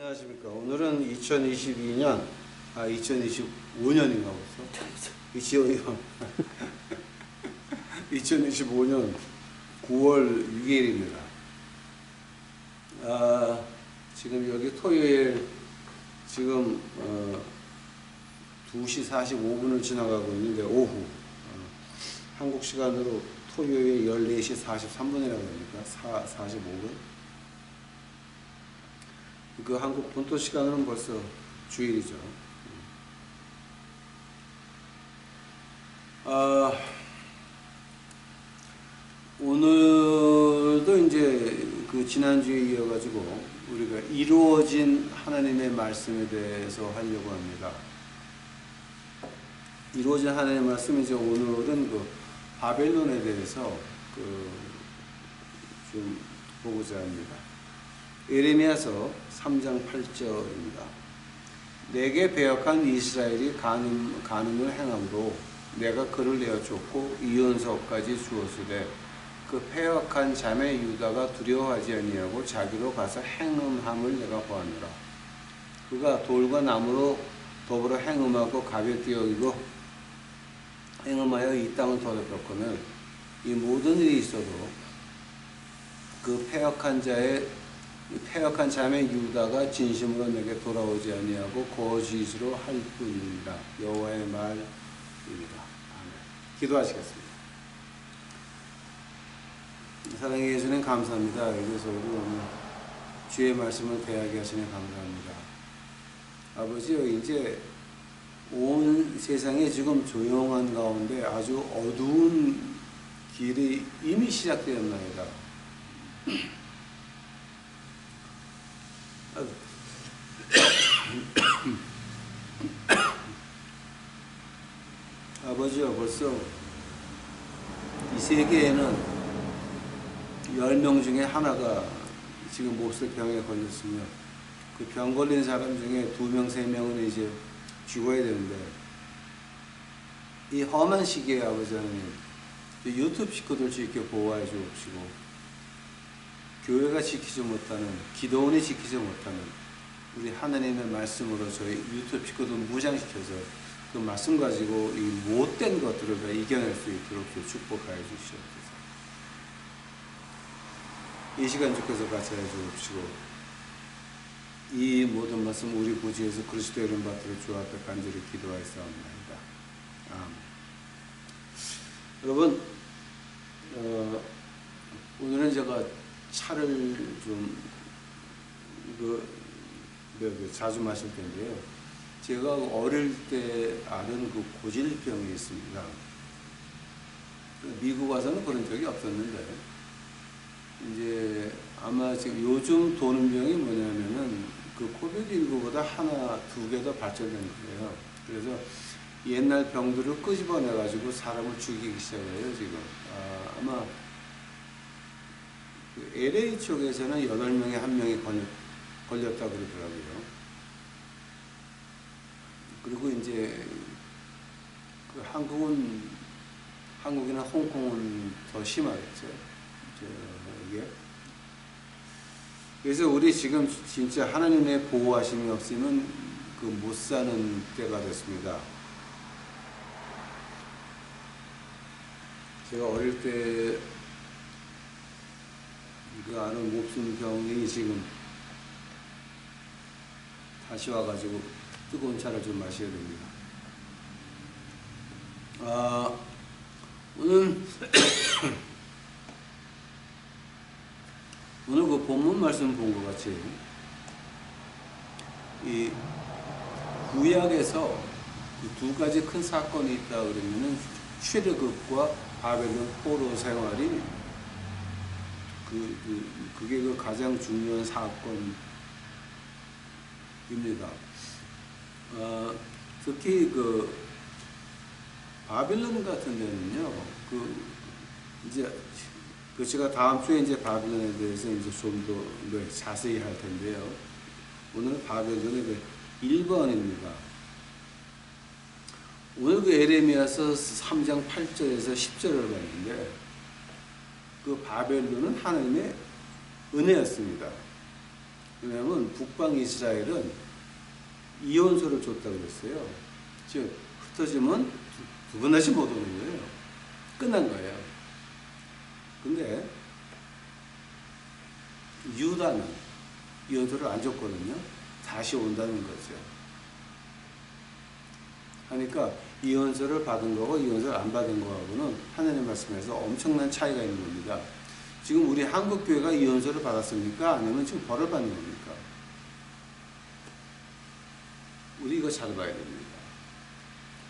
안녕하십니까. 오늘은 2022년, 2025년인가 벌써? 2025년 9월 6일입니다. 지금 여기 토요일, 지금 2시 45분을 지나가고 있는데, 오후. 한국 시간으로 토요일 14시 43분이라고 합니까? 45분? 그 한국 본토 시간으로는 벌써 주일이죠. 오늘도 이제 그 지난주에 이어가지고 우리가 이루어진 하나님의 말씀에 대해서 하려고 합니다. 이루어진 하나님의 말씀, 이제 오늘은 그 바벨론에 대해서 좀 보고자 합니다. 예레미야서 3장 8절입니다. 내게 배역한 이스라엘이 간음을 행함으로 내가 그를 내어쫓고 이혼서까지 주었으되 그 패역한 자매 유다가 두려워하지 아니하고 자기로 가서 행음함을 내가 보았노라. 그가 돌과 나무로 더불어 행음하고 가볍게 여기고 행음하여 이 땅을 더럽혔거늘 이 모든 일이 있어도 그 패역한 자매 유다가 진심으로 내게 돌아오지 아니하고 거짓으로 할 뿐이니라. 여호와의 말입니다. 아멘. 기도하시겠습니다. 사랑의 예수님 감사합니다. 그래서 우리 오늘 주의 말씀을 대하게 하시니 감사합니다. 아버지요, 이제 온 세상에 지금 조용한 가운데 아주 어두운 길이 이미 시작되었나이다. 아버지요, 벌써 이 세계에는 10명 중에 하나가 지금 몹쓸 병에 걸렸으며 그 병 걸린 사람 중에 2명, 3명은 이제 죽어야 되는데 이 험한 시기에 아버지 하나님 유튜브 식구들 지켜 보호해 주옵시고 교회가 지키지 못하는, 기도원이 지키지 못하는 우리 하나님의 말씀으로 저희 유튜브 식구들 무장시켜서 그 말씀 가지고 이 못된 것들을 다 이겨낼 수 있도록 축복하여 주시옵소서. 이 시간 주께서 같이 해 주옵시고 이 모든 말씀 우리 구주에서 그리스도의 이름 받들어 주 앞에 간절히 기도하였사옵나이다. 아멘. 여러분, 오늘은 제가 차를 좀 자주 마실 텐데요. 제가 어릴 때 앓은 그 고질병이 있습니다. 미국 와서는 그런 적이 없었는데 이제 아마 지금 요즘 도는 병이 뭐냐면은 그 코비드19보다 하나, 2개 더 발전된 거예요. 그래서 옛날 병들을 끄집어내 가지고 사람을 죽이기 시작해요 지금. 아마 그 LA 쪽에서는 8명에 1명이 걸렸다고 그러더라고요. 그리고 이제 그 한국이나 홍콩은 더 심하겠죠. 이게. 그래서 우리 지금 진짜 하나님의 보호하심이 없으면 그 못 사는 때가 됐습니다. 제가 어릴 때 이거 아는 몹쓸 병이 지금 다시 와가지고 뜨거운 차를 좀 마셔야 됩니다. 오늘 그 본문 말씀 본 것 같이 이 구약에서 두 가지 큰 사건이 있다 그러면은 출애굽과 바벨론 포로 생활이 그게 그 가장 중요한 사건입니다. 특히 그 바벨론 같은 데는요, 이제 제가 다음 주에 이제 바벨론에 대해서 이제 좀 더 자세히 할 텐데요. 오늘 바벨론의 1번입니다. 오늘 그 예레미야서 3장 8절에서 10절을 봤는데 그 바벨론은 하나님의 은혜였습니다. 왜냐하면 북방 이스라엘은 이혼서를 줬다고 그랬어요. 즉 흩어지면 두 번 다시 못 오는 거예요. 끝난 거예요. 근데 유다는 이혼서를 안 줬거든요. 다시 온다는 거죠. 하니까 이혼서를 받은 거고 이혼서를 안 받은 거하고는 하나님 말씀에서 엄청난 차이가 있는 겁니다. 지금 우리 한국 교회가 이혼서를 받았습니까? 아니면 지금 벌을 받는 겁니까? 우리 이거 잘 봐야 됩니다.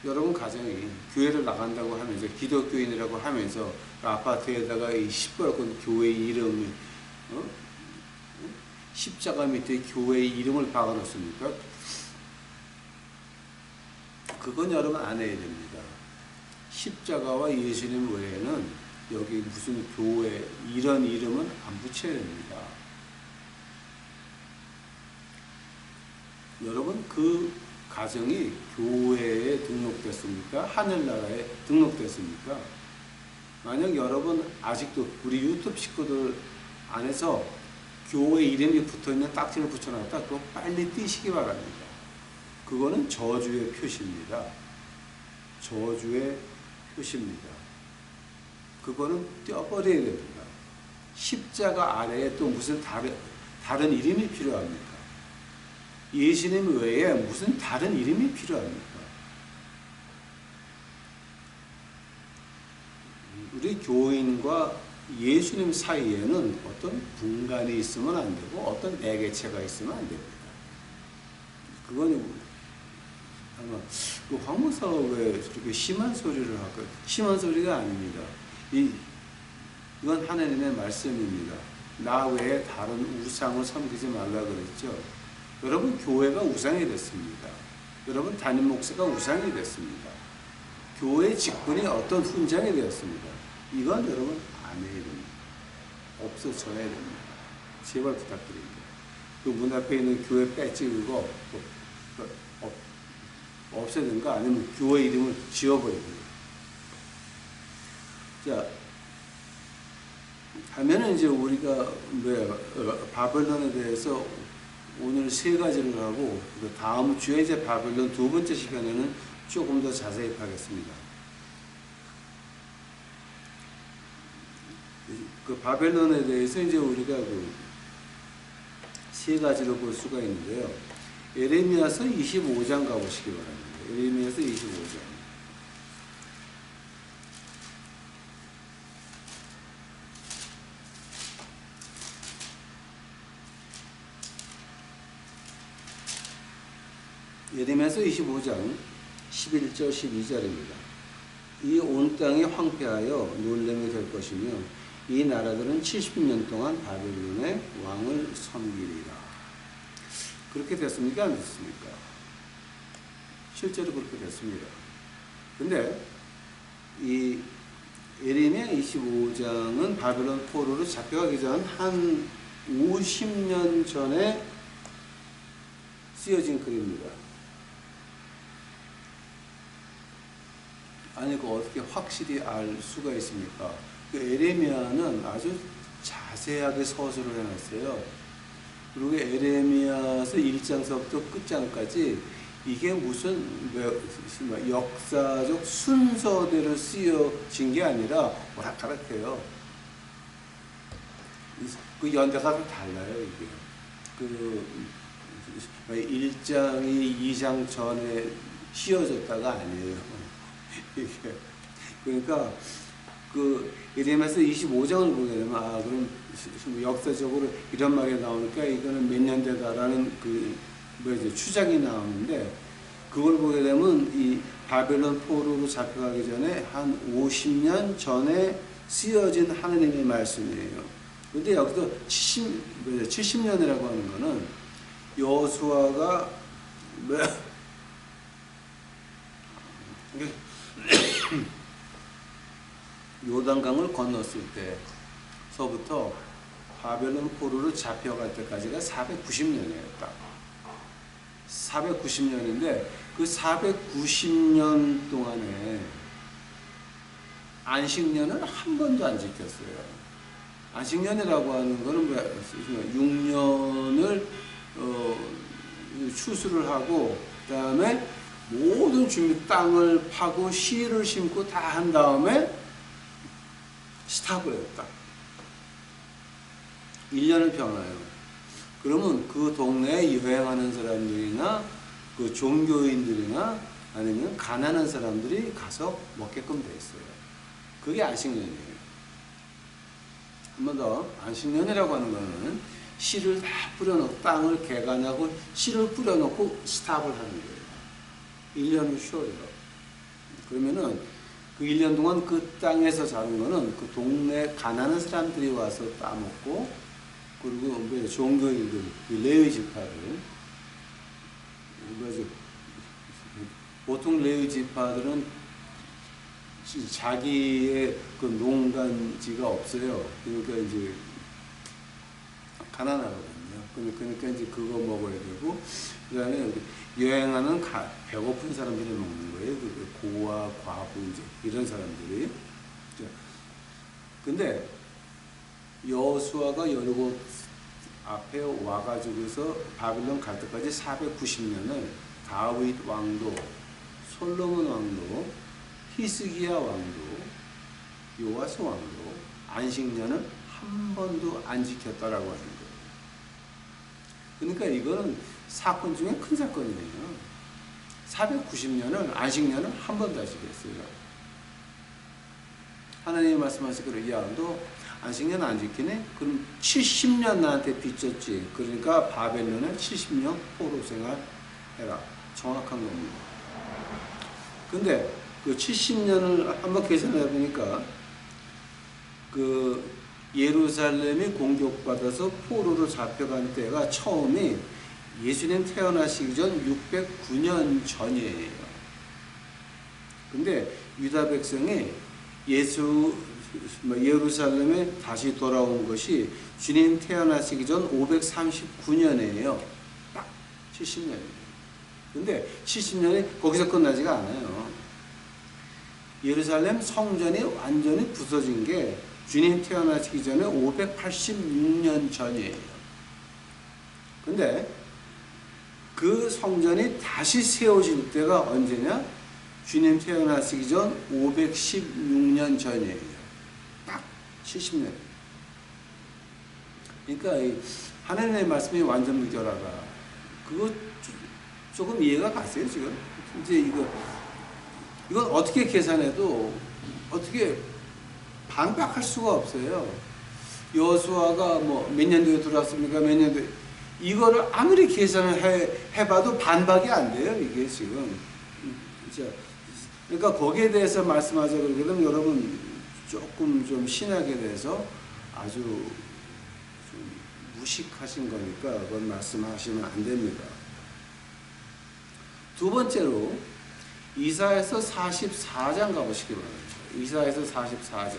여러분 가정이 교회를 나간다고 하면서 기독교인이라고 하면서 아파트에다가 이 시뻘건 교회 이름이 십자가 밑에 교회 이름을 박아놓습니까? 그건 여러분 안 해야 됩니다. 십자가와 예수님 외에는 여기 무슨 교회 이런 이름은 안 붙여야 됩니다. 여러분 그 가정이 교회에 등록됐습니까? 하늘나라에 등록됐습니까? 만약 여러분 아직도 우리 유튜브 식구들 안에서 교회 이름이 붙어있는 딱지를 붙여놨다, 그거 빨리 띄시기 바랍니다. 그거는 저주의 표시입니다. 저주의 표시입니다. 그거는 떼어버려야 됩니다. 십자가 아래에 또 무슨 다른 이름이 필요합니까? 예수님 외에 무슨 다른 이름이 필요합니까? 우리 교인과 예수님 사이에는 어떤 분간이 있으면 안 되고 어떤 매개체가 있으면 안 됩니다. 그건 아마 황 목사가 왜 저렇게 심한 소리를 할까요? 심한 소리가 아닙니다. 이건 하나님의 말씀입니다. 나 외에 다른 우상을 섬기지 말라 그랬죠. 여러분 교회가 우상이 됐습니다. 여러분 담임 목사가 우상이 됐습니다. 교회 직분이 어떤 훈장이 되었습니다. 이건 여러분 안 해야 됩니다. 없어져야 됩니다. 제발 부탁드립니다. 그 문 앞에 있는 교회 배지 그거 없애든가 아니면 교회 이름을 지워버리든가. 자, 하면은 이제 우리가 바벨론에 대해서 오늘 세 가지를 하고 다음 주에 이제 바벨론 두 번째 시간에는 조금 더 자세히 하겠습니다. 그 바벨론에 대해서 이제 우리가 세 가지로 볼 수가 있는데요. 예레미야서 25장 가보시기 바랍니다. 예레미야서 25장. 예레미야서 25장 11절 12절입니다. 이 온 땅이 황폐하여 놀림이 될 것이며 이 나라들은 70년 동안 바벨론의 왕을 섬기리라. 그렇게 됐습니까? 안 됐습니까? 실제로 그렇게 됐습니다. 근데 이 예레미야 25장은 바벨론 포로로 잡혀가기 전 한 50년 전에 쓰여진 글입니다. 아니, 그 어떻게 확실히 알 수가 있습니까? 그 예레미야는 아주 자세하게 서술을 해놨어요. 그리고 에레미야서 1장서부터 끝장까지 이게 무슨 역사적 순서대로 쓰여진 게 아니라 오락가락해요. 그 연대가 좀 달라요, 이게. 그 1장이 2장 전에 씌워졌다가 아니에요. 이게. 그러니까 그 예레미야서 25장을 보게 되면 그럼 역사적으로 이런 말이 나오니까 이거는 몇 년대다라는 추정이 나오는데, 그걸 보게 되면 이 바벨론 포로로 잡혀가기 전에 한 50년 전에 쓰여진 하느님의 말씀이에요. 근데 여기서 70년이라고 하는 거는 여호수아가 요단강을 건넜을 때서부터 바벨론 포로로 잡혀갈 때까지가 490년이에요. 딱 490년인데 그 490년 동안에 안식년을 한 번도 안 지켰어요. 안식년이라고 하는 거는 뭐야? 6년을 추수를 하고 그 다음에 모든 준비 땅을 파고 씨를 심고 다 한 다음에 스탑을 했다. 1년을 병해요. 그러면 그 동네에 여행하는 사람들이나 그 종교인들이나 아니면 가난한 사람들이 가서 먹게끔 돼 있어요. 그게 안식년이에요. 한 번 더, 안식년이라고 하는 거는 씨를 다 뿌려놓고 땅을 개간하고 씨를 뿌려놓고 스탑을 하는 거예요. 1년을 쉬어요. 그러면은 그 1년 동안 그 땅에서 자른 거는 그 동네 가난한 사람들이 와서 따먹고, 그리고 종교인들, 레위 지파들, 보통 레위 지파들은 자기의 그 농간지가 없어요. 그러니까 이제 가난하거든요. 그러니까 이제 그거 먹어야 되고, 그 다음에 여행하는 배고픈 사람들이 먹는 거예요. 그 고아, 과부, 이제 이런 사람들이. 근데 여호수아가 여리고 앞에 와가지고서 바빌론 갈 때까지 490년을 다윗 왕도, 솔로몬 왕도, 히스기야 왕도, 요아스 왕도 안식년을 한 번도 안 지켰다라고 하는 거예요. 그러니까 이거는 사건 중에 큰 사건이에요. 490년을 안식년을 한 번도 안 지켰어요. 하나님이 말씀하시기를, 야, 너 안식년 안 지키네? 그럼 70년 나한테 빚졌지. 그러니까 바벨론에 70년 포로 생활해라. 정확한 겁니다. 근데 그 70년을 한번 계산해 보니까 그 예루살렘이 공격받아서 포로로 잡혀간 때가 처음이 예수님 태어나시기 전 609년 전이에요. 근데 유다 백성이 예루살렘에 다시 돌아온 것이 주님 태어나시기 전 539년이에요. 딱 70년이에요. 근데 70년이 거기서 끝나지가 않아요. 예루살렘 성전이 완전히 부서진 게 주님 태어나시기 전에 586년 전이에요. 근데 그 성전이 다시 세워질 때가 언제냐? 주님 태어나시기 전 516년 전이에요. 딱 70년. 그러니까 하나님의 말씀이 완전 무결하다. 그거 조금 이해가 갔어요, 지금? 이제 이건 어떻게 계산해도 어떻게 반박할 수가 없어요. 여호수아가 뭐 몇 년도에 들어왔습니까? 몇 년도에. 이거를 아무리 계산을 해봐도 반박이 안 돼요, 이게 지금. 그러니까 거기에 대해서 말씀하자 그러거든. 여러분 조금 좀 신학에 대해서 아주 좀 무식하신 거니까 그건 말씀하시면 안 됩니다. 두 번째로 이사야서 44장 가보시기 바랍니다. 이사야서 44장.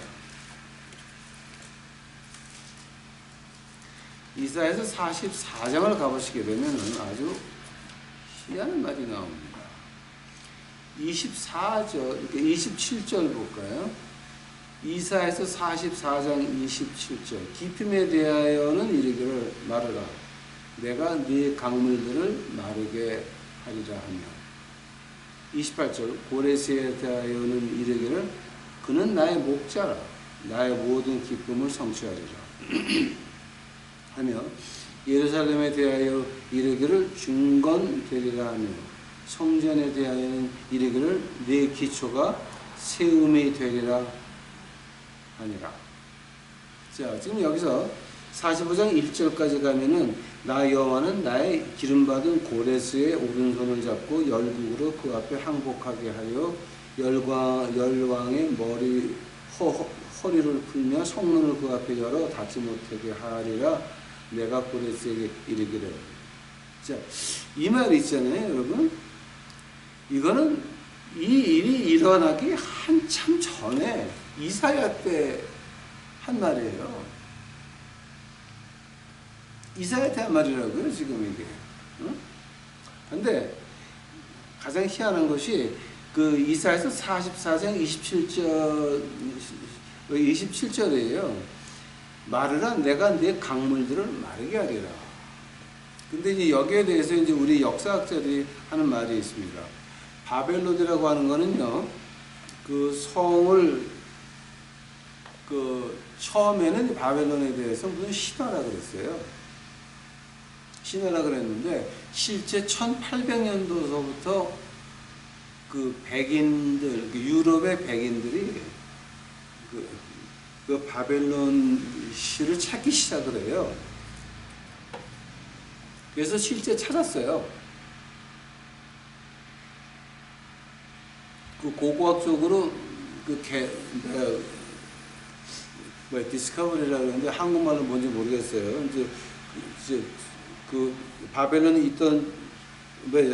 이사야서 44장을 가보시게 되면 아주 희한한 말이 나옵니다. 24절, 27절 볼까요? 이사야서 44장 27절. 기쁨에 대하여는 이르기를 말하라. 내가 네 강물들을 마르게 하리라 하며. 28절. 고레스에 대하여는 이르기를 그는 나의 목자라. 나의 모든 기쁨을 성취하리라. 하며 예루살렘에 대하여 이르기를 중건되리라 하며 성전에 대하여는 이르기를 네 기초가 세움이 되리라 하니라. 자, 지금 여기서 45장 1절까지 가면은 나 여호와는 나의 기름받은 고레스의 오른손을 잡고 열국으로 그 앞에 항복하게 하여 열왕의 허리를 풀며 성문을 그 앞에 열어 닫지 못하게 하리라. 내가 고레스에게 이르기를. 자, 이 말 있잖아요, 여러분. 이거는 이 일이 일어나기 한참 전에 이사야 때 한 말이에요. 이사야 때 한 말이라고요, 지금 이게. 근데 가장 희한한 것이 그 이사야서 44장 27절이에요. 마르라 내가 네 강물들을 마르게 하리라. 근데 이제 여기에 대해서 이제 우리 역사학자들이 하는 말이 있습니다. 바벨론이라고 하는 거는요, 그 성을 그 처음에는 바벨론에 대해서 무슨 신화라 그랬어요. 신화라 그랬는데 실제 1800년도서부터 그 백인들, 그 유럽의 백인들이 그 바벨론 시를 찾기 시작을 해요. 그래서 실제 찾았어요. 그 고고학적으로 디스커버리라고 그러는데 한국말로 뭔지 모르겠어요. 이제 그 바벨론에 있던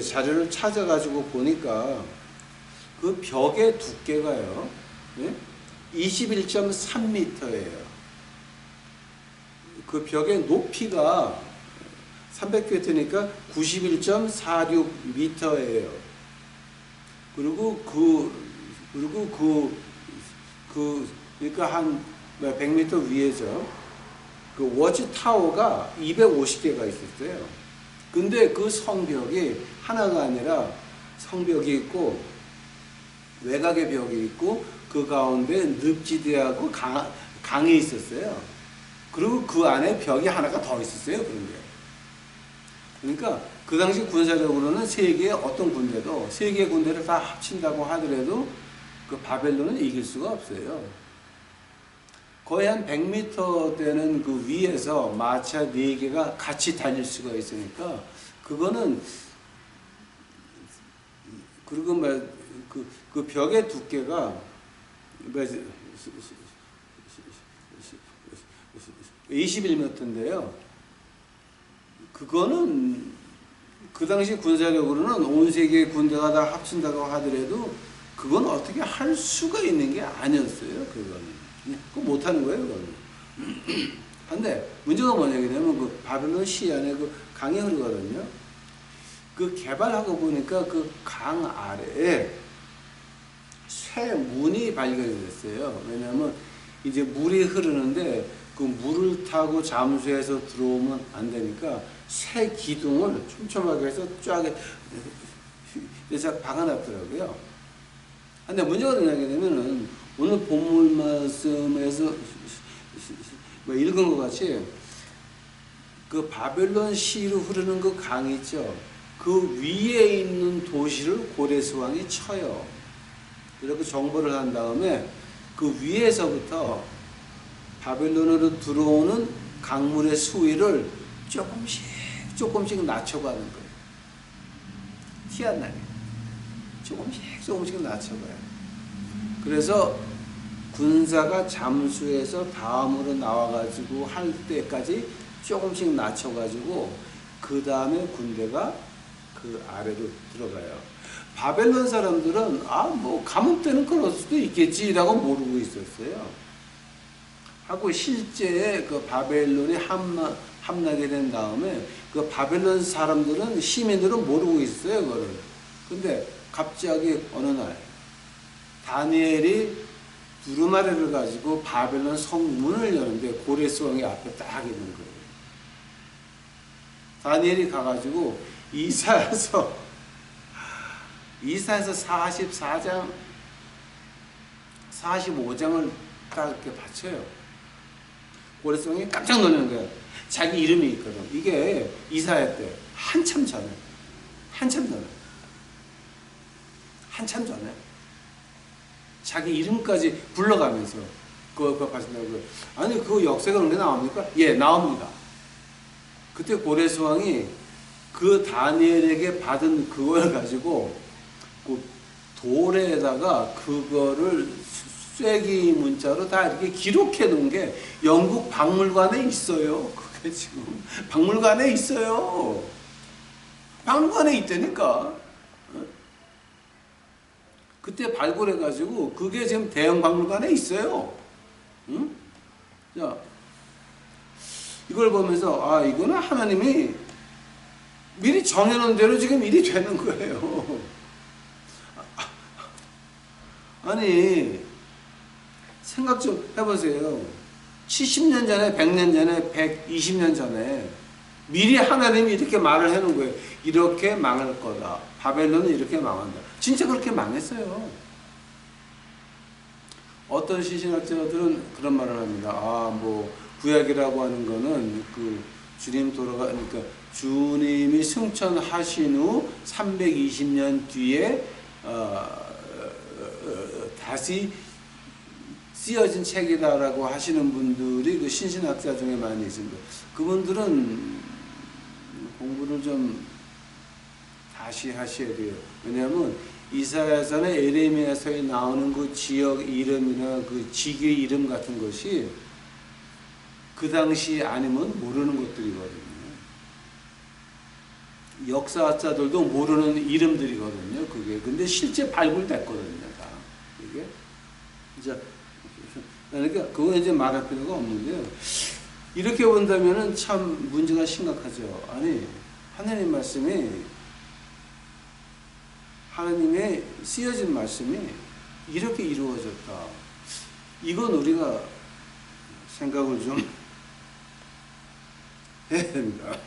자료를 찾아가지고 보니까 그 벽의 두께가요, 예? 21.3m예요. 그 벽의 높이가 300피트니까 91.46m예요. 그리고 그러니까 한 100m 위에죠. 그 워치 타워가 250개가 있었어요. 근데 그 성벽이 하나가 아니라 성벽이 있고 외곽의 벽이 있고 그 가운데 늪지대하고 강이 있었어요. 그리고 그 안에 벽이 하나가 더 있었어요. 그런 게. 그러니까 그 당시 군사력으로는 세계의 어떤 군대도 세계의 군대를 다 합친다고 하더라도 그 바벨론은 이길 수가 없어요. 거의 한 100m 되는 그 위에서 마차 4개가 같이 달릴 수가 있으니까 그거는 그리고 그 벽의 두께가 21m인데요. 그거는 그 당시 군사력으로는 온 세계의 군대가 다 합친다고 하더라도 그건 어떻게 할 수가 있는 게 아니었어요. 그거는. 그거 못하는 거예요. 그거는. 근데 문제가 뭐냐면 그 바벨론 시 안에 그 강이 흐르거든요. 그 개발하고 보니까 그 강 아래에 새 문이 발견이 됐어요. 왜냐하면 이제 물이 흐르는데 그 물을 타고 잠수해서 들어오면 안 되니까 새 기둥을 촘촘하게 해서 쫙 박아놨더라고요. 근데 문제가 뭐냐면은 오늘 본문 말씀에서 읽은 것 같이 그 바벨론 시로 흐르는 그 강이 있죠. 그 위에 있는 도시를 고레스 왕이 쳐요. 그리고 정벌을 한 다음에 그 위에서부터 바벨론으로 들어오는 강물의 수위를 조금씩 낮춰가는 거예요. 티 안 나게. 조금씩 낮춰가요. 그래서 군사가 잠수해서 다음으로 나와가지고 할 때까지 조금씩 낮춰가지고 그 다음에 군대가 그 아래로 들어가요. 바벨론 사람들은 뭐 가뭄 때는 그럴 수도 있겠지라고 모르고 있었어요. 하고 실제 그 바벨론이 함락이 된 다음에 그 바벨론 사람들은 시민들은 모르고 있어요, 그거를. 근데 갑자기 어느 날 다니엘이 두루마리를 가지고 바벨론 성문을 여는데 고레스 왕이 앞에 딱 있는 거예요. 다니엘이 가가지고 이사야서 44장 45장을 딱 이렇게 받쳐요. 고레스 왕이 깜짝 놀라는 거예요. 자기 이름이 있거든. 이게 이사야 때 한참 전에 자기 이름까지 불러가면서 그거 하신다고. 아니 그 역사가 언제 나옵니까? 예, 나옵니다. 그때 고레스 왕이 그 다니엘에게 받은 그걸 가지고 그 돌에다가 그거를 쐐기 문자로 다 이렇게 기록해 놓은 게 영국 박물관에 있어요. 그게 지금 박물관에 있어요. 박물관에 있다니까. 그때 발굴해 가지고 그게 지금 대형 박물관에 있어요. 응? 자, 이걸 보면서 이거는 하나님이 미리 정해놓은 대로 지금 일이 되는 거예요. 아니 생각 좀 해보세요. 70년 전에, 100년 전에, 120년 전에 미리 하나님이 이렇게 말을 해놓은 거예요. 이렇게 망할 거다. 바벨론은 이렇게 망한다. 진짜 그렇게 망했어요. 어떤 신신학자들은 그런 말을 합니다. 구약이라고 하는 거는 그러니까 주님이 승천하신 후 320년 뒤에 다시 쓰여진 책이다라고 하시는 분들이 그 신신학자 중에 많이 있습니다. 그분들은 공부를 좀 다시 하셔야 돼요. 왜냐하면 이사야서나 에레미야서에 나오는 그 지역 이름이나 그 지교 이름 같은 것이 그 당시 아니면 모르는 것들이거든요. 역사학자들도 모르는 이름들이거든요. 그게 근데 실제 발굴됐거든요. 다 이게 이제 그러니까 그거 이제 말할 필요가 없는데요. 이렇게 본다면은 참 문제가 심각하죠. 아니 하나님 말씀이 하나님의 쓰여진 말씀이 이렇게 이루어졌다. 이건 우리가 생각을 좀 해야 됩니다.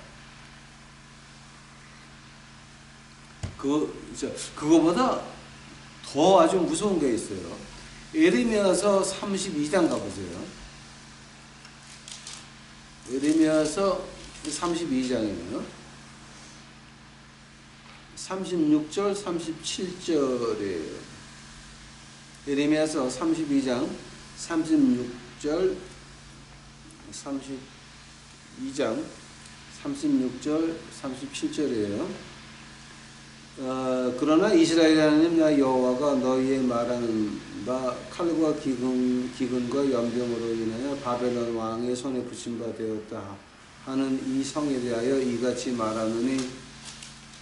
그거보다 더 아주 무서운 게 있어요. 에레미야서 32장 가보세요. 에레미야서 32장이에요. 36절, 37절이에요. 에레미야서 32장, 36절, 32장, 36절, 37절이에요. 그러나 이스라엘 하나님 나 여호와가 너희의 말하는 바 칼과 기근과 연병으로 인하여 바벨론 왕의 손에 붙임 바 되었다 하는 이 성에 대하여 이같이 말하노니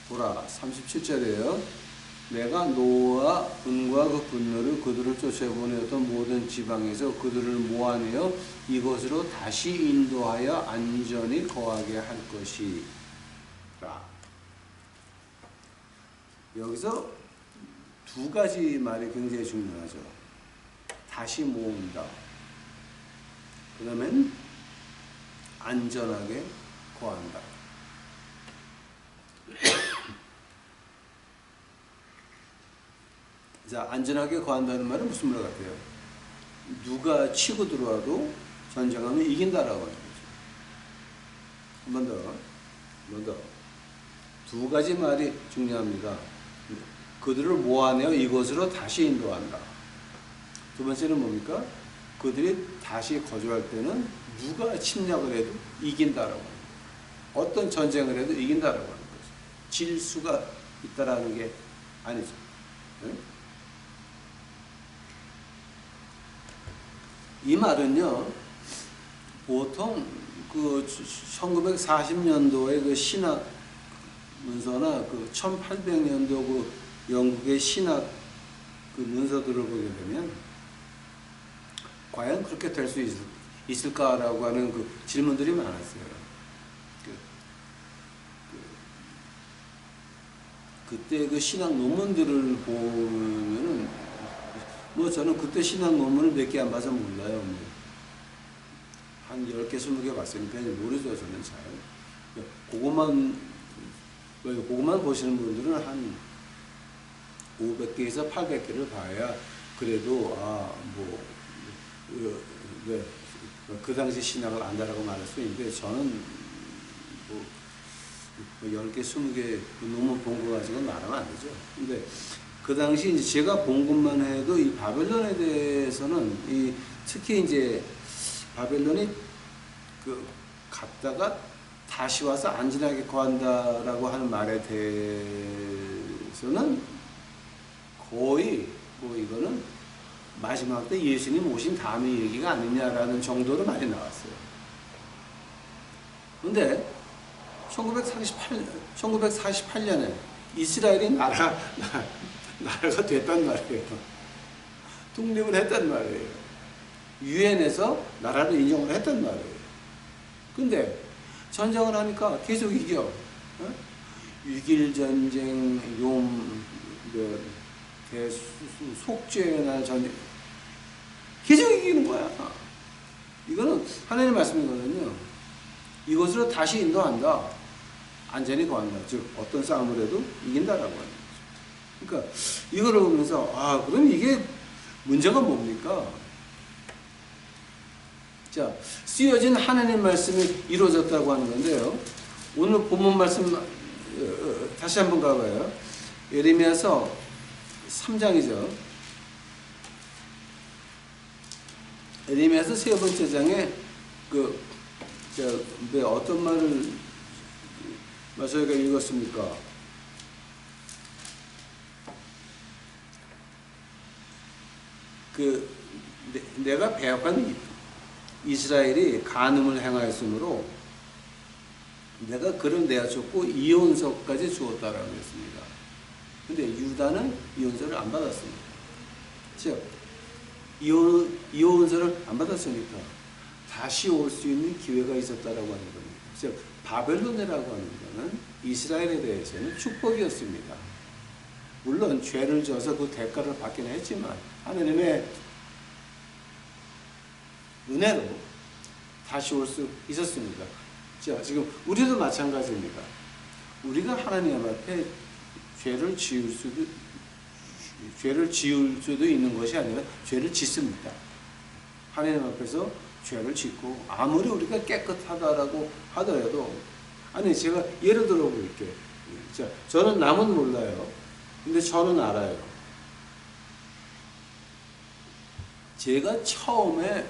보라. 37절이에요. 내가 노와 분과 그 분노를 그들을 쫓아보내었던 모든 지방에서 그들을 모아내어 이곳으로 다시 인도하여 안전히 거하게 할 것이라. 여기서 두 가지 말이 굉장히 중요하죠. 다시 모은다. 그러면 안전하게 거한다. 자, 안전하게 거한다는 말은 무슨 말 같아요? 누가 치고 들어와도 전쟁하면 이긴다라고 하는 거죠. 한 번 더. 두 가지 말이 중요합니다. 그들을 모아내어 이곳으로 다시 인도한다. 두 번째는 뭡니까? 그들이 다시 거주할 때는 누가 침략을 해도 이긴다라고 합니다. 어떤 전쟁을 해도 이긴다라고 하는 거죠. 질 수가 있다라는 게 아니죠. 네? 이 말은요, 보통 그 1940년도에 그 신학 문서나 그 1800년도 그 영국의 신학 그 문서들을 보게 되면 과연 그렇게 될 수 있을까라고 하는 그 질문들이 많았어요. 그때 그 신학 논문들을 보면은 뭐 저는 그때 신학 논문을 몇 개 안 봐서 몰라요. 한 10개, 20개 봤으니까 모르죠. 저는 잘. 그거만 보시는 분들은 한 500개에서 800개를 봐야 그래도 그 당시 신학을 안다라고 말할 수 있는데 저는 10개, 20개 논문 본 거 가지고는 말하면 안 되죠. 근데 그 당시 이제 제가 본 것만 해도 이 바벨론에 대해서는 특히 이제 바벨론이 갔다가 다시 와서 안전하게 거한다라고 하는 말에 대해서는 거의 이거는 마지막 때 예수님 오신 다음에 얘기가 아니냐라는 정도로 많이 나왔어요. 근데 1948년에 이스라엘이 나라가 됐단 말이에요. 독립을 했단 말이에요. 유엔에서 나라를 인정을 했단 말이에요. 근데 전쟁을 하니까 계속 이겨. 6.1 전쟁, 속죄나 전쟁 계속 이기는 거야. 이거는 하나님의 말씀이거든요. 이것으로 다시 인도한다. 안전히 거한다. 즉 어떤 싸움을 해도 이긴다라고 하는 거죠. 그러니까 이거를 보면서 그럼 이게 문제가 뭡니까? 자, 쓰여진 하나님 말씀이 이루어졌다고 하는 건데요. 오늘 본문 말씀 다시 한번 가봐요. 예레미야서 3장이죠. 예레미야서 세 번째 장에 왜 어떤 말을 저희가 읽었습니까? 내가 배역한 이스라엘이 간음을 행하였으므로 내가 그를 내어줬고 이혼서까지 주었다라고 했습니다. 근데 유다는 이혼서를 안 받았습니다. 즉 이혼서를 안 받았으니까 다시 올 수 있는 기회가 있었다라고 하는 겁니다. 즉 바벨론이라고 하는 것은 이스라엘에 대해서는 축복이었습니다. 물론 죄를 져서 그 대가를 받긴 했지만 하나님의 은혜로 다시 올 수 있었습니다. 자, 지금 우리도 마찬가지입니다. 우리가 하나님 앞에 죄를 지을 수도 있는 것이 아니라 죄를 짓습니다. 하나님 앞에서 죄를 짓고 아무리 우리가 깨끗하다라고 하더라도 제가 예를 들어 볼게요. 자, 저는 남은 몰라요. 근데 저는 알아요. 제가 처음에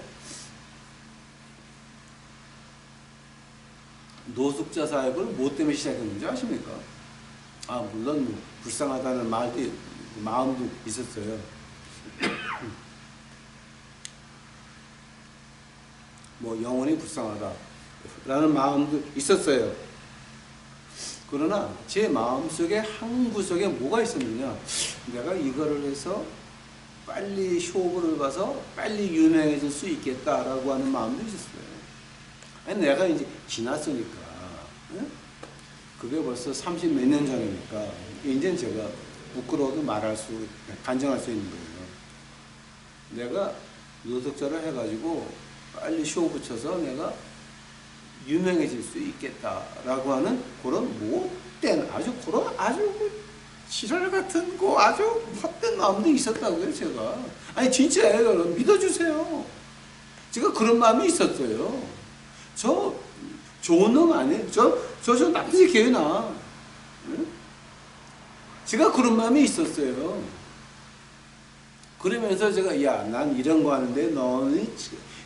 노숙자 사역을 뭐 때문에 시작했는지 아십니까? 물론 불쌍하다는 마음도 있었어요. 영원히 불쌍하다라는 마음도 있었어요. 그러나 제 마음속에 한 구석에 뭐가 있었느냐? 내가 이거를 해서 빨리 쇼부를 봐서 빨리 유명해질 수 있겠다라고 하는 마음도 있었어요. 내가 이제 지났으니까, 그게 벌써 30 몇 년 전이니까, 이제 제가 부끄러워도 간증할 수 있는 거예요. 내가 노숙자를 해가지고 빨리 쇼 붙여서 내가 유명해질 수 있겠다라고 하는 그런 못된 아주 지랄 같은 아주 헛된 마음도 있었다고요, 제가. 진짜예요, 여러분. 믿어주세요. 제가 그런 마음이 있었어요. 저 좋은 놈 아니에요. 저 나쁜 짓 개나. 제가 그런 마음이 있었어요. 그러면서 제가 난 이런 거 하는데 너는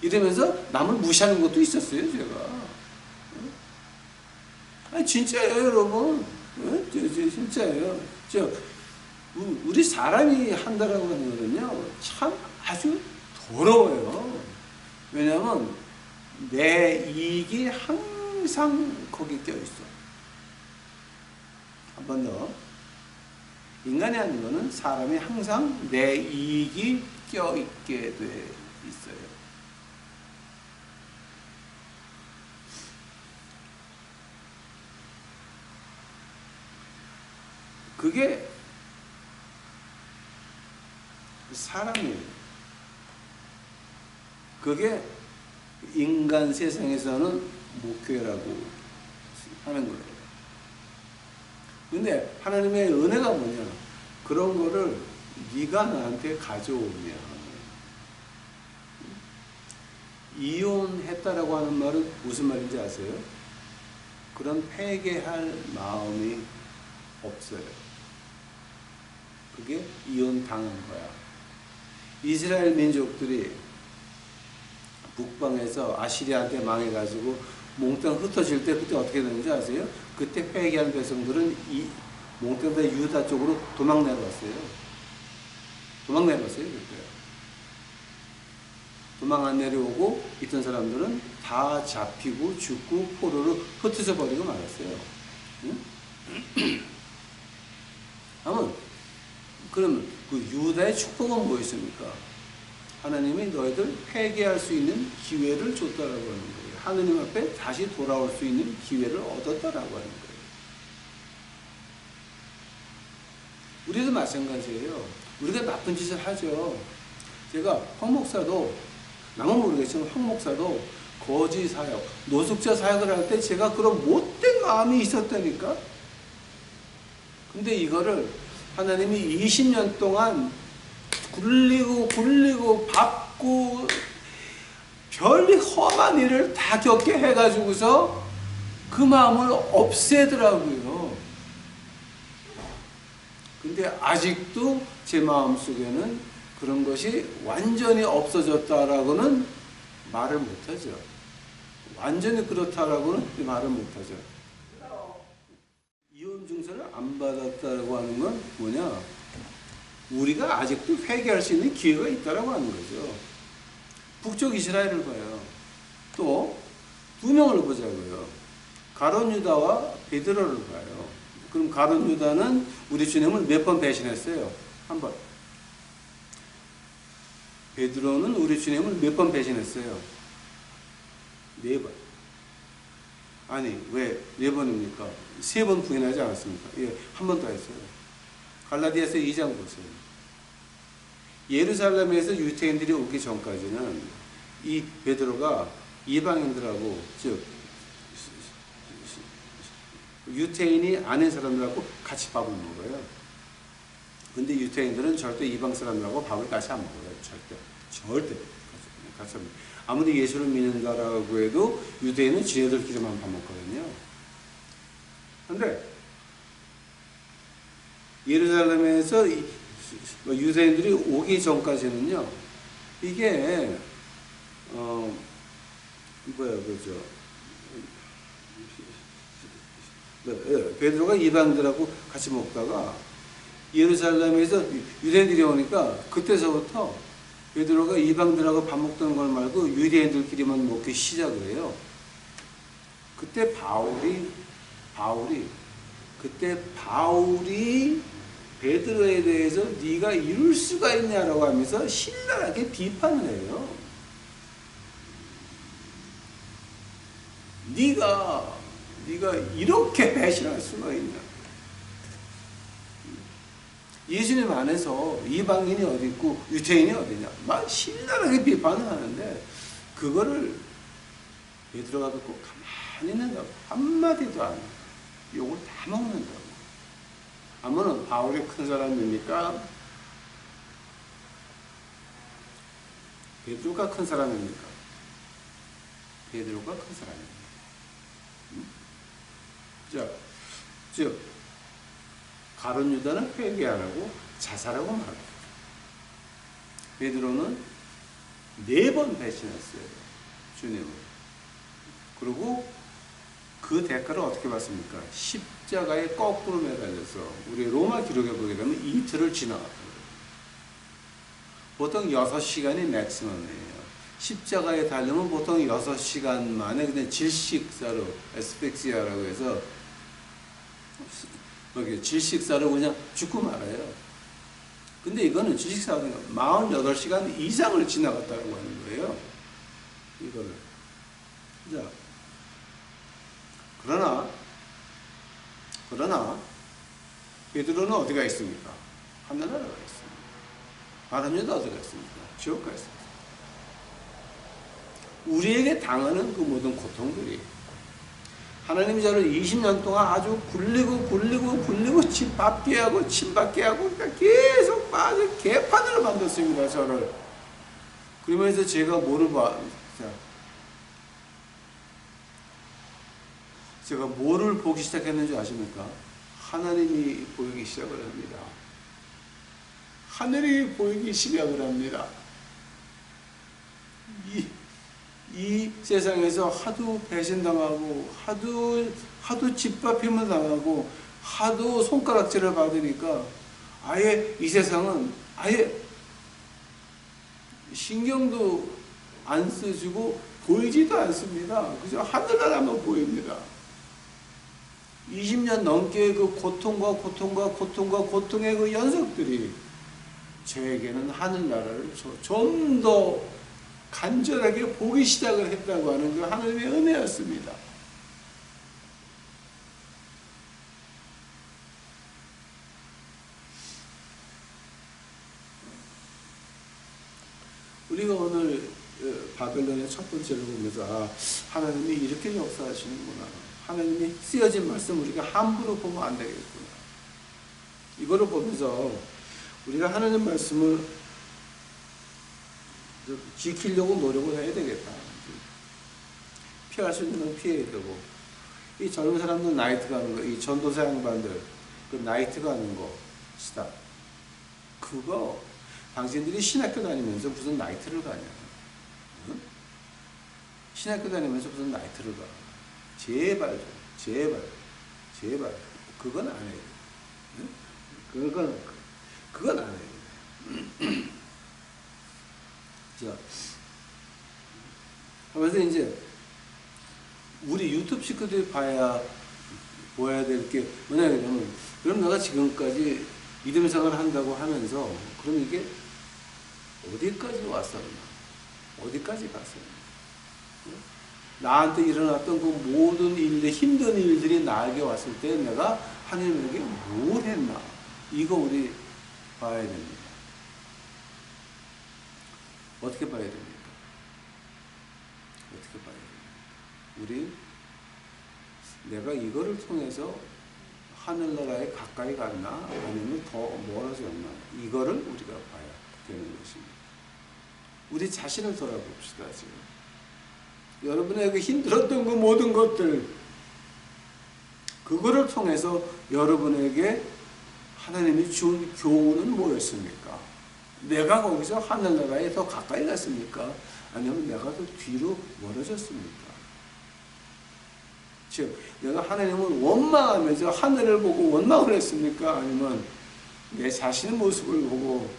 이러면서 남을 무시하는 것도 있었어요, 제가. 진짜예요, 여러분. 진짜예요. 우리 사람이 한다라고 하는 거는요, 참 아주 더러워요. 왜냐하면 내 이익이 항상 거기 껴있어. 한 번 더. 인간이 아닌 거는 사람이 항상 내 이익이 껴있게 돼 있어요. 그게 사람이에요. 그게 인간 세상에서는 목회라고 하는 거예요. 근데 하나님의 은혜가 뭐냐? 그런 거를 네가 나한테 가져오면, 이혼했다라고 하는 말은 무슨 말인지 아세요? 그런 회개할 마음이 없어요. 그게 이혼당한 거야. 이스라엘 민족들이 북방에서 아시리아한테 망해가지고 몽땅 흩어질 때 그때 어떻게 되는지 아세요? 그때 회개한 백성들은 몽땅 다 유다 쪽으로 도망 내려왔어요. 그때. 도망 안 내려오고 있던 사람들은 다 잡히고 죽고 포로로 흩어져 버리고 말았어요. 응? 그럼 그 유다의 축복은 뭐였습니까? 하나님이 너희들 회개할 수 있는 기회를 줬다라고 하는 거예요. 하나님 앞에 다시 돌아올 수 있는 기회를 얻었다라고 하는 거예요. 우리도 마찬가지예요. 우리가 나쁜 짓을 하죠. 제가 황 목사도 나만 모르겠지만 황 목사도 거지 사역, 노숙자 사역을 할 때 제가 그런 못된 마음이 있었다니까. 근데 이거를 하나님이 20년 동안 굴리고 밟고 별리 험한 일을 다 겪게 해가지고서 그 마음을 없애더라고요. 근데 아직도 제 마음속에는 그런 것이 완전히 없어졌다라고는 말을 못하죠. 완전히 그렇다라고는 말을 못하죠. 이혼 증서를 안 받았다고 하는 건 뭐냐? 우리가 아직도 회개할 수 있는 기회가 있다라고 하는 거죠. 북쪽 이스라엘을 봐요. 또 두 명을 보자고요. 가룟 유다와 베드로를 봐요. 그럼 가룟 유다는 우리 주님을 몇 번 배신했어요? 한 번. 베드로는 우리 주님을 몇 번 배신했어요? 네 번. 아니, 왜 네 번입니까? 세 번 부인하지 않았습니까? 예, 한 번 더 했어요. 갈라디아서 2장 보세요. 예루살렘에서 유태인들이 오기 전까지는 이 베드로가 이방인들하고, 즉 유태인이 아닌 사람들하고 같이 밥을 먹어요. 근데 유태인들은 절대 이방 사람들하고 밥을 같이 안 먹어요. 절대 같이 안 먹어요. 아무리 예수를 믿는다라고 해도 유대인은 지네들끼리만 밥 먹거든요. 근데 예루살렘에서 유대인들이 오기 전까지는요, 이게 베드로가 이방들하고 같이 먹다가 예루살렘에서 유대인들이 오니까 그때서부터 베드로가 이방들하고 밥 먹던 걸 말고 유대인들끼리만 먹기 시작을 해요. 그때 바울이 베드로에 대해서 네가 이럴 수가 있냐라고 하면서 신랄하게 비판을 해요. 네가 이렇게 배신할 수가 있냐? 예수님 안에서 이방인이 어디 있고 유태인이 어디냐? 막 신랄하게 비판을 하는데 그거를 베드로가 듣고 가만히 있는다고 한마디도 안 해. 욕을 다 먹는다고. 하면은 바울이 큰 사람입니까? 베드로가 큰 사람입니까? 베드로가 큰 사람입니다. 즉 가룟 유다는 회개 안 하고 자살하고 말아요. 베드로는 4번 배신했어요. 주님을. 그리고 그 대가를 어떻게 받습니까? 십자가에 거꾸로 매달려서 우리 로마 기록에 보게 되면 이틀을 지나갔어요. 보통 6시간이 맥시멈이에요. 십자가에 달리면 보통 6시간 만에 그냥 질식사로, 에스펙시아라고 해서 질식사로 그냥 죽고 말아요. 근데 이거는 질식사가 48시간 이상을 지나갔다고 하는 거예요. 이거를. 자, 그러나 베드로는 어디가 있습니까? 하늘나라가 있습니다. 가룟 유다 어디가 있습니까? 지옥가 있습니다. 우리에게 당하는 그 모든 고통들이 하나님이 저를 20년 동안 아주 굴리고 집 밟게 하고 침 밟게 하고 그러니까 계속 빠져 개판으로 만들었습니다. 저를. 그러면서 제가 제가 뭐를 보기 시작했는지 아십니까? 하나님이 보이기 시작을 합니다. 하늘이 보이기 시작을 합니다. 이 세상에서 하도 배신당하고 하도 짓밟힘을 당하고 하도 손가락질을 받으니까 아예 이 세상은 아예 신경도 안 써주고 보이지도 않습니다. 그저 하늘나라만 보입니다. 20년 넘게 그 고통의 그 연속들이 저에게는 하늘나라를 좀 더 간절하게 보기 시작을 했다고 하는 그 하나님의 은혜였습니다. 우리가 오늘 바벨론의 첫 번째를 보면서 아, 하나님이 이렇게 역사하시는구나. 하나님이 쓰여진 말씀 우리가 함부로 보면 안 되겠구나. 이거를 보면서 우리가 하나님 말씀을 지키려고 노력을 해야 되겠다. 피할 수 있는 건 피해야 되고, 이 젊은 사람들 나이트 가는 거, 이 전도사 양반들 그 나이트 가는 거, 시다. 그거 당신들이 신학교 다니면서 무슨 나이트를 가냐? 응? 신학교 다니면서 무슨 나이트를 가? 제발 좀, 제발 그건 안 해요. 응? 그건 안 해요. 자, 하면서 이제 우리 유튜브 식구들이 보아야 될 게 뭐냐면, 그럼 내가 지금까지 믿음 생활을 한다고 하면서 그럼 이게 어디까지 왔었나? 어디까지 갔었나? 나한테 일어났던 그 모든 일들, 힘든 일들이 나에게 왔을 때 내가 하나님에게 뭘 했나? 이거 우리 봐야 됩니다. 어떻게 봐야 됩니까? 어떻게 봐야 됩니까? 우리 내가 이거를 통해서 하늘나라에 가까이 갔나? 아니면 더 멀어졌나? 이거를 우리가 봐야 되는 것입니다. 우리 자신을 돌아봅시다, 지금. 여러분에게 힘들었던 그 모든 것들, 그거를 통해서 여러분에게 하나님이 준 교훈은 뭐였습니까? 내가 거기서 하늘나라에 더 가까이 갔습니까? 아니면 내가 더 뒤로 멀어졌습니까? 즉, 내가 하나님을 원망하면서 하늘을 보고 원망을 했습니까? 아니면 내 자신의 모습을 보고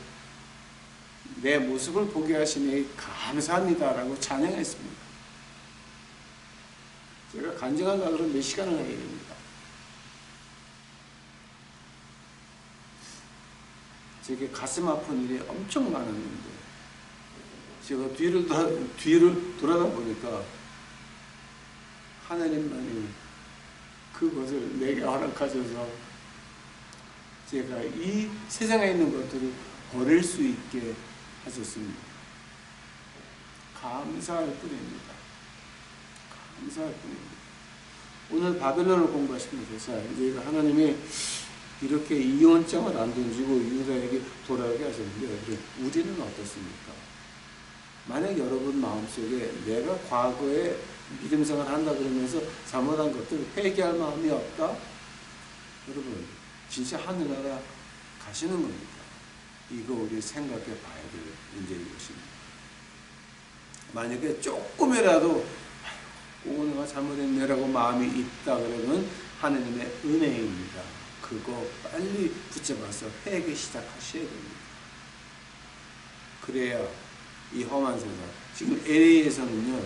내 모습을 보게 하시니 감사합니다라고 찬양했습니다. 제가 간증하려고 그러면 몇 시간을 해야 됩니다. 제게 가슴 아픈 일이 엄청 많았는데 제가 뒤를 돌아다 보니까 하나님만이 그것을 내게 허락하셔서 제가 이 세상에 있는 것들을 버릴 수 있게 하셨습니다. 감사할 뿐입니다. 감사할 뿐입니다. 오늘 바벨론을 공부하시면서 저희가 하나님이 이렇게 이혼장을 안 던지고 유다에게 돌아오게 하셨는데 우리는 어떻습니까? 만약 여러분 마음속에 내가 과거에 믿음 생활을 한다 그러면서 잘못한 것들 회개할 마음이 없다? 여러분 진짜 하늘나라 가시는 겁니다. 이거 우리 생각해 봐야 될 문제인 것입니다. 만약에 조금이라도 꼭 내가 잘못했네라고 마음이 있다 그러면 하나님의 은혜입니다. 그거 빨리 붙잡아서 회개 시작하셔야 됩니다. 그래야 이 험한 세상, 지금 LA에서는요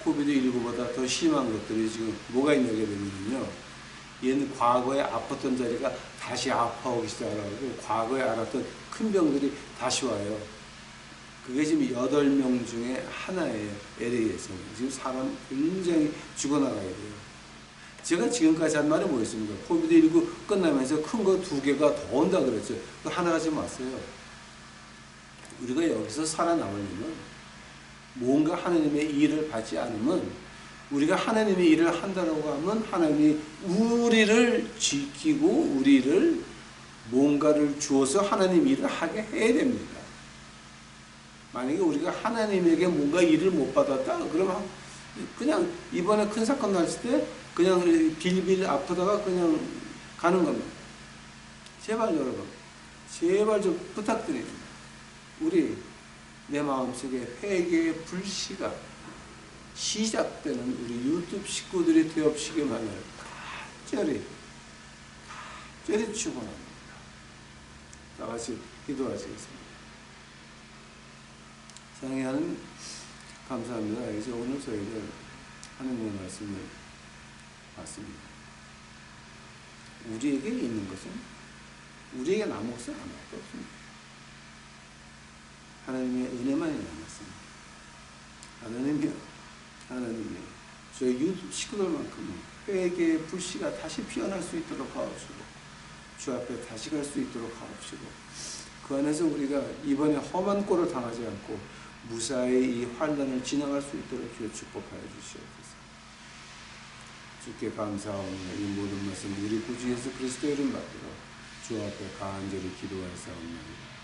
코비드19보다 더 심한 것들이 지금 뭐가 있냐고 되면요, 얘는 과거에 아팠던 자리가 다시 아파오기 시작하고 과거에 앓았던 큰 병들이 다시 와요. 그게 지금 8명 중에 하나예요. LA에서는 지금 사람 굉장히 죽어나가야 돼요. 제가 지금까지 한 말이 뭐였습니까? 코비드19 끝나면서 큰 거 2개가 더 온다 그랬죠. 그 하나가 지금 왔어요. 우리가 여기서 살아남으려면 뭔가 하나님의 일을 받지 않으면, 우리가 하나님의 일을 한다고 하면 하나님이 우리를 지키고 우리를 뭔가를 주어서 하나님 일을 하게 해야 됩니다. 만약에 우리가 하나님에게 뭔가 일을 못 받았다 그러면 그냥 이번에 큰 사건 났을 때 그냥 빌빌 아프다가 그냥 가는 겁니다. 제발 여러분, 제발 좀 부탁드립니다. 우리 내 마음속에 회개의 불씨가 시작되는 우리 유튜브 식구들이 되옵시기만을 간절히 축원합니다. 다 같이 기도하시겠습니다. 사랑의 하나님 감사합니다. 이제 오늘 저희들 하나님의 말씀을 봤습니다. 우리에게 있는 것은 우리에게 남은 것은 아무것도 없습니다. 하나님의 은혜만이 남았습니다. 하나님이 저희 유튜브 식구들만큼은 회개의 불씨가 다시 피어날 수 있도록 하옵시고 주 앞에 다시 갈 수 있도록 하옵시고 그 안에서 우리가 이번에 험한 꼴을 당하지 않고 무사히 이 환란을 지나갈 수 있도록 주여 축복하여 주시옵소서. 주께 감사하오며 이 모든 말씀 우리 구주 예수 그리스도 이름 받들어 주 앞에 간절히 기도하사옵나이다.